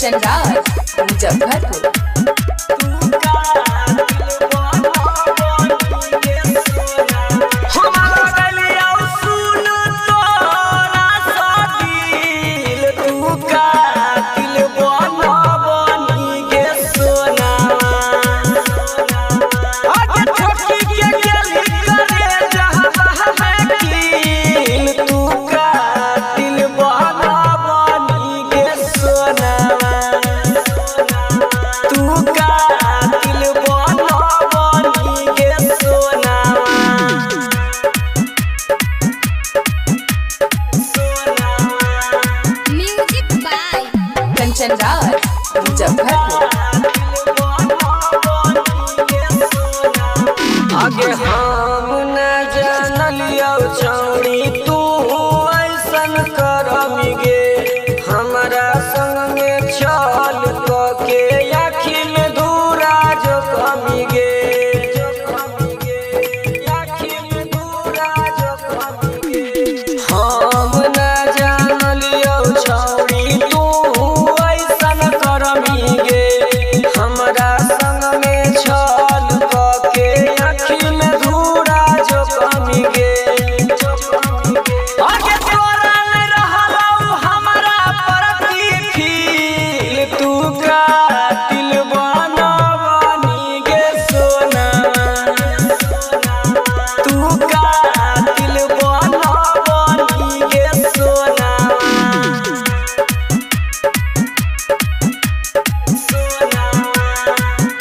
कंचन राज मुजफ्फरपुर। कंचन राज मुजफ्फरपुर। आगे हम न जानलियो छौड़ी तू ऐसन करमी गे, हमरा संग में चल के आँखी में धूरा जो कमी गे, आँखी में धूरा जो कमी गे। हम न जानलियो छौड़ी तू ऐसन करमी गे, हमरा संग में चल के आँखी में धूरा जो कमी गे। आगे तोरा नहीं रहलौ हमरा प्रति फील, तू कातिल बनबनी गे सोना, तू कातिल बनबनी गे सोना।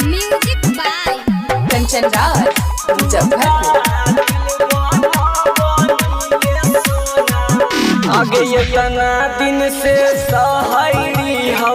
Music by Kanchan Raj Muzaffarpur. आगे इतना दिन से सहरी हौ